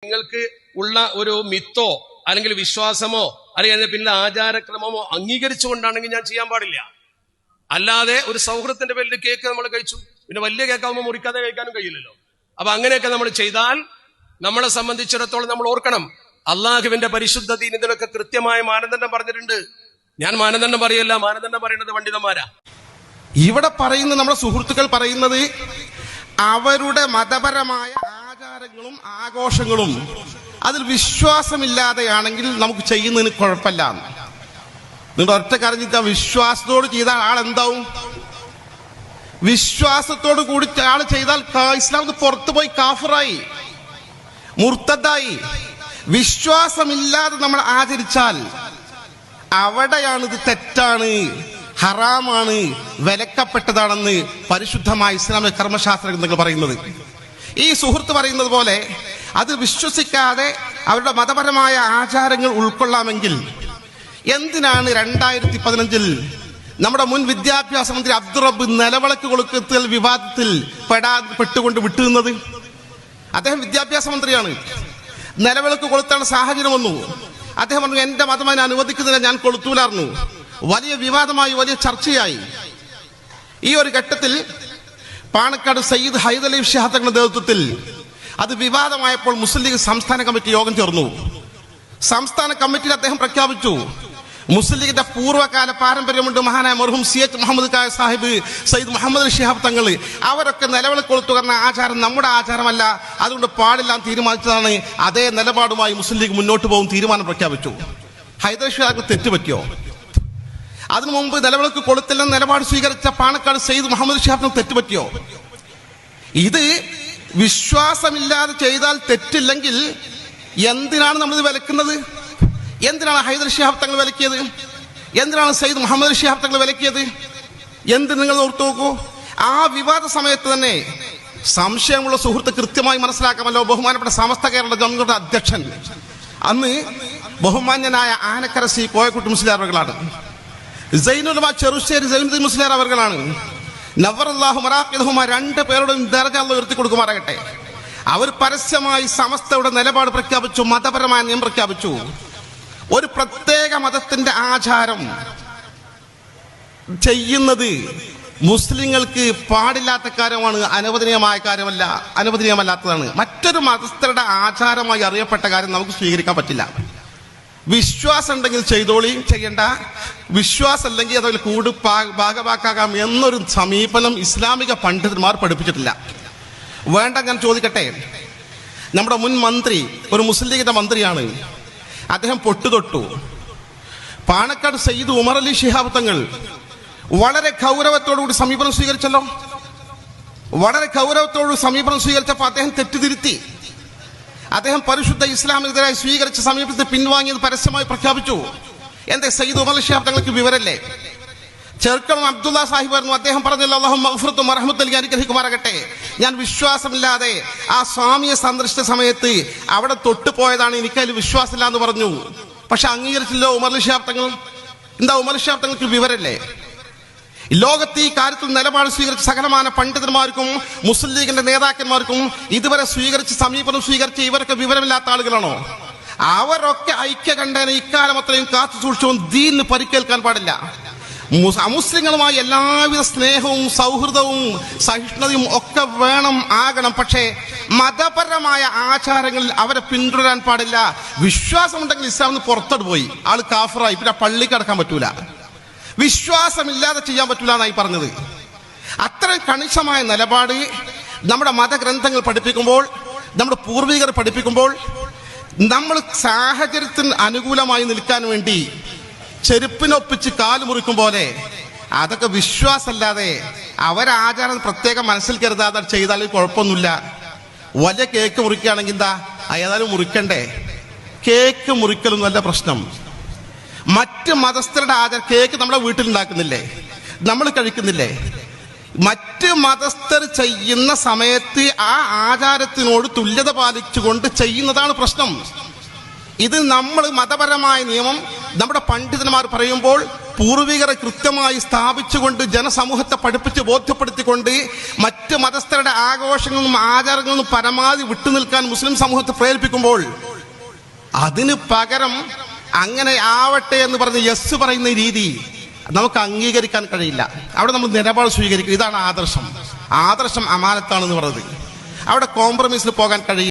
നിങ്ങൾക്ക് ഉള്ള ഒരു മിത്തോ അല്ലെങ്കിൽ വിശ്വാസമോ അല്ലെങ്കിൽ പിന്നെ ആചാരക്രമമോ അംഗീകരിച്ചുകൊണ്ടാണെങ്കിൽ ഞാൻ ചെയ്യാൻ പാടില്ല. അല്ലാതെ ഒരു സൗഹൃദത്തിന്റെ പേരിൽ കേക്ക് നമ്മൾ കഴിച്ചു, പിന്നെ വലിയ കേക്കാവുമ്പോൾ മുറിക്കാതെ കഴിക്കാനും കഴിയില്ലല്ലോ. അപ്പൊ അങ്ങനെയൊക്കെ നമ്മൾ ചെയ്താൽ നമ്മളെ സംബന്ധിച്ചിടത്തോളം നമ്മൾ ഓർക്കണം, അള്ളാഹുവിന്റെ പരിശുദ്ധ ദീൻ ഇതിനൊക്കെ കൃത്യമായ മാനദണ്ഡം പറഞ്ഞിട്ടുണ്ട്. ഞാൻ മാനദണ്ഡം പറയല്ല, മാനദണ്ഡം പറയുന്നത് പണ്ഡിതന്മാരാ. ഇവിടെ പറയുന്ന നമ്മുടെ സുഹൃത്തുക്കൾ പറയുന്നത് അവരുടെ മതപരമായ ആചാരങ്ങളും ആഘോഷങ്ങളും അതിൽ വിശ്വാസമില്ലാതെയാണെങ്കിൽ നമുക്ക് ചെയ്യുന്നതിന് കുഴപ്പമില്ല. നിങ്ങൾ ഒറ്റ കറിഞ്ഞിട്ട് വിശ്വാസത്തോട് ചെയ്താൽ ആളെന്താവും? വിശ്വാസത്തോട് കൂടി ആൾ ചെയ്താൽ ഇസ്ലാമിന് പുറത്തു പോയി കാഫിറായി, മുർത്തദായി. വിശ്വാസമില്ലാതെ നമ്മൾ ആചരിച്ചാൽ അവിടെയാണ് ഇത് തെറ്റാണ്, ഹറാമാണ്, വിലക്കപ്പെട്ടതാണെന്ന് പരിശുദ്ധമായ ഇസ്ലാമിക കർമ്മശാസ്ത്ര ഗ്രന്ഥങ്ങൾ പറയുന്നത്. ഈ സുഹൃത്ത് പറയുന്നത് പോലെ അത് വിശ്വസിക്കാതെ അവരുടെ മതപരമായ ആചാരങ്ങൾ ഉൾക്കൊള്ളാമെങ്കിൽ എന്തിനാണ് 2015 നമ്മുടെ മുൻ വിദ്യാഭ്യാസ മന്ത്രി അബ്ദുറബ്ബ് നിലവിളക്ക് കൊളുക്കൽ വിവാദത്തിൽ പെട്ടുകൊണ്ട് വിട്ടുനിന്നത്? അദ്ദേഹം വിദ്യാഭ്യാസ മന്ത്രിയാണ്. നിലവിളക്ക് കൊളുത്താൻ സാഹചര്യം വന്നു. അദ്ദേഹം പറഞ്ഞു, എന്റെ മതം അതിനെ അനുവദിക്കുന്നില്ല, ഞാൻ കൊളുത്തൂലായിരുന്നു. വലിയ വിവാദമായി, വലിയ ചർച്ചയായി. ഈ ഒരു ഘട്ടത്തിൽ പാണക്കാട് സയ്യിദ് ഹൈദലി ശിഹാബ് തങ്ങളുടെ നേതൃത്വത്തിൽ അത് വിവാദമായപ്പോൾ മുസ്ലിം ലീഗ് സംസ്ഥാന കമ്മിറ്റി യോഗം ചേർന്നു. സംസ്ഥാന കമ്മിറ്റിയിൽ അദ്ദേഹം പ്രഖ്യാപിച്ചു, മുസ്ലിം ലീഗിന്റെ പൂർവ്വകാല പാരമ്പര്യമുണ്ട്. മഹാനായ മർഹൂം CH മുഹമ്മദ് കായ സാഹിബ്, സയ്യിദ് മുഹമ്മദ് ശിഹാബ് തങ്ങൾ, അവരൊക്കെ നിലവിളക്ക് കൊളുത്തു പറഞ്ഞ ആചാരം നമ്മുടെ ആചാരമല്ല, അതുകൊണ്ട് പാടില്ല തീരുമാനിച്ചതാണ്. അതേ നിലപാടുമായി മുസ്ലിം ലീഗ് മുന്നോട്ട് പോകും തീരുമാനം പ്രഖ്യാപിച്ചു. ഹൈദർ ഷിഹാബ് തെറ്റുപറ്റിയോ? അതിനു മുമ്പ് നിലവിളക്ക് കൊളുത്തില്ലെന്ന് നിലപാട് സ്വീകരിച്ച പാണക്കാട് സയ്യിദ് മുഹമ്മദ് ശിഹാബിന് തെറ്റുപറ്റിയോ? ഇത് വിശ്വാസമില്ലാതെ ചെയ്താൽ തെറ്റില്ലെങ്കിൽ എന്തിനാണ് നമ്മളിത് വിലക്കുന്നത്? എന്തിനാണ് ഹൈദർ ശിഹാബ് തങ്ങൾ വിലക്കിയത്? എന്തിനാണ് സയ്യിദ് മുഹമ്മദ് ശിഹാബ് തങ്ങൾ വിലക്കിയത്? എന്തിന് നിങ്ങൾ ഓർത്തു നോക്കൂ. ആ വിവാദ സമയത്ത് തന്നെ സംശയമുള്ള സുഹൃത്ത് കൃത്യമായി മനസ്സിലാക്കാമല്ലോ. ബഹുമാനപ്പെട്ട സമസ്ത കേരള ഗവൺമെന്റ് അധ്യക്ഷൻ അന്ന് ബഹുമാന്യനായ ആനക്കര സി കോയക്കുട്ടി മുസ്ലിയാർ അവർകളാണ്. സൈനുലമ ചെറുശ്ശേരി സൈനുദ്ദീൻ മുസ്ലിയാർ അവർകളാണ്. നവ്വറല്ലാഹു മറാഖിദഹുമ, രണ്ട് പേരോടും ദർജ അല്ലാഹു ഉയർത്തി കൊടുക്കുമാറാകട്ടെ. അവർ പരസ്യമായി സമസ്തയുടെ നിലപാട് പ്രഖ്യാപിച്ചു, മതപരമായ നിയമം പ്രഖ്യാപിച്ചു. ഒരു പ്രത്യേക മതത്തിന്റെ ആചാരം ചെയ്യുന്നത് മുസ്ലിങ്ങൾക്ക് പാടില്ലാത്ത കാര്യമാണ്, അനുവദനീയമായ കാര്യമല്ല, അനുവദനീയമല്ലാത്തതാണ്. മറ്റൊരു മതസ്ഥരുടെ ആചാരമായി അറിയപ്പെട്ട കാര്യം നമുക്ക് സ്വീകരിക്കാൻ പറ്റില്ല. വിശ്വാസം ഉണ്ടെങ്കിൽ ചെയ്തോളി, ചെയ്യണ്ട. വിശ്വാസം അല്ലെങ്കിൽ അതിൽ കൂട് ഭാഗവാക്കാകാം എന്നൊരു സമീപനം ഇസ്ലാമിക പണ്ഡിതന്മാർ പഠിപ്പിച്ചിട്ടില്ല. വേണ്ട, ഞാൻ ചോദിക്കട്ടെ. നമ്മുടെ മുൻ മന്ത്രി ഒരു മുസ്ലിം ലീഗിന്റെ മന്ത്രിയാണ്. അദ്ദേഹം പൊട്ടുതൊട്ടു. പാണക്കാട് സയ്യിദ് ഉമർ അലി ശിഹാബ് തങ്ങൾ വളരെ ഗൗരവത്തോടുകൂടി സമീപനം സ്വീകരിച്ചല്ലോ. വളരെ ഗൗരവത്തോടു സമീപനം സ്വീകരിച്ചപ്പോൾ അദ്ദേഹം തെറ്റുതിരുത്തി. അദ്ദേഹം പരിശുദ്ധ ഇസ്ലാമിനെതിരായി സ്വീകരിച്ച സമീപനത്തെ പിൻവാങ്ങിയത് പരസ്യമായി പ്രഖ്യാപിച്ചു. എന്തേ സയ്യിദ് ഉമർ അലി ശിഹാബ് തങ്ങൾക്ക് വിവരല്ലേ? ചെറുക്കണം അബ്ദുള്ള സാഹിബ് ആയിരുന്നു. അദ്ദേഹം പറഞ്ഞല്ലോ, അല്ലാഹു മഗ്ഫിറത്തും റഹ്മത്തും അനുഗ്രഹിക്കുമാറാകട്ടെ, ഞാൻ വിശ്വാസമില്ലാതെ ആ സ്വാമിയെ സന്ദർശിച്ച സമയത്ത് അവിടെ തൊട്ടുപോയതാണ്, എനിക്കതിൽ വിശ്വാസമില്ല എന്ന് പറഞ്ഞു. പക്ഷെ അംഗീകരിച്ചില്ലോ ഉമർ അലി ശിഹാബ് തങ്ങൾ. എന്താ ഉമർ അലി ശിഹാബ് തങ്ങൾക്ക് വിവരല്ലേ? ലോകത്ത് ഈ കാര്യത്തിൽ നിലപാട് സ്വീകരിച്ച സകലമാന പണ്ഡിതന്മാർക്കും മുസ്ലിം ലീഗിന്റെ നേതാക്കന്മാർക്കും ഇതുവരെ സ്വീകരിച്ച സമീപനം സ്വീകരിച്ച ഇവരൊക്കെ വിവരമില്ലാത്ത ആളുകളാണോ? അവരൊക്കെ ഐക്യകണ്ഠേന ഇക്കാലം അത്രയും കാത്തു സൂക്ഷിച്ചും ദീനിന് പരിക്കേൽക്കാൻ പാടില്ല. അമുസ്ലിങ്ങളുമായി എല്ലാവിധ സ്നേഹവും സൗഹൃദവും സഹിഷ്ണുതയും ഒക്കെ ആകണം. പക്ഷേ മതപരമായ ആചാരങ്ങളിൽ അവരെ പിന്തുടരാൻ പാടില്ല. വിശ്വാസമുണ്ടെങ്കിൽ ഇസ്ലാമിന് പുറത്തോട്ട് പോയി ആള് കാഫിറായി, പിന്നെ പള്ളിക്ക് അടക്കാൻ പറ്റൂല. വിശ്വാസമില്ലാതെ ചെയ്യാൻ പറ്റൂല എന്നായി പറഞ്ഞത്. അത്രയും കണിശമായ നിലപാട് നമ്മുടെ മതഗ്രന്ഥങ്ങൾ പഠിപ്പിക്കുമ്പോൾ, നമ്മുടെ പൂർവികർ പഠിപ്പിക്കുമ്പോൾ, നമ്മൾ സാഹചര്യത്തിന് അനുകൂലമായി നിൽക്കാൻ വേണ്ടി ചെരുപ്പിനൊപ്പിച്ച് കാല് മുറിക്കും പോലെ അതൊക്കെ വിശ്വാസമല്ലാതെ അവരാചാരം പ്രത്യേകം മനസ്സിൽ കരുതാതെ ചെയ്താൽ കുഴപ്പമൊന്നുമില്ല. വലിയ കേക്ക് മുറിക്കുകയാണെങ്കിൽ എന്താ, ഏതായാലും മുറിക്കണ്ടേ? കേക്ക് മുറിക്കലും നല്ല പ്രശ്നം. മറ്റ് മതസ്ഥരുടെ ആചാരം, കേക്ക് നമ്മുടെ വീട്ടിലുണ്ടാക്കുന്നില്ലേ, നമ്മൾ കഴിക്കുന്നില്ലേ? മറ്റ് മതസ്ഥർ ചെയ്യുന്ന സമയത്ത് ആ ആചാരത്തിനോട് തുല്യത പാലിച്ചുകൊണ്ട് ചെയ്യുന്നതാണ് പ്രശ്നം. ഇത് നമ്മൾ മതപരമായ നിയമം നമ്മുടെ പണ്ഡിതന്മാർ പറയുമ്പോൾ പൂർവികരെ കൃത്യമായി സ്ഥാപിച്ചുകൊണ്ട് ജനസമൂഹത്തെ പഠിപ്പിച്ച് ബോധ്യപ്പെടുത്തിക്കൊണ്ട് മറ്റ് മതസ്ഥരുടെ ആഘോഷങ്ങളും ആചാരങ്ങളും പരമാവധി വിട്ടുനിൽക്കാൻ മുസ്ലിം സമൂഹത്തെ പ്രേരിപ്പിക്കുമ്പോൾ അതിന് പകരം അങ്ങനെ ആവട്ടെ എന്ന് പറഞ്ഞ് യെസ് പറയുന്ന രീതി നമുക്ക് അംഗീകരിക്കാൻ കഴിയില്ല. അവിടെ നമ്മൾ നിലപാട് സ്വീകരിക്കുക. ഇതാണ് ആദർശം. ആദർശം അമാനത്താണെന്ന് പറയുന്നത്. അവിടെ കോംപ്രമൈസിൽ പോകാൻ കഴിയില്ല.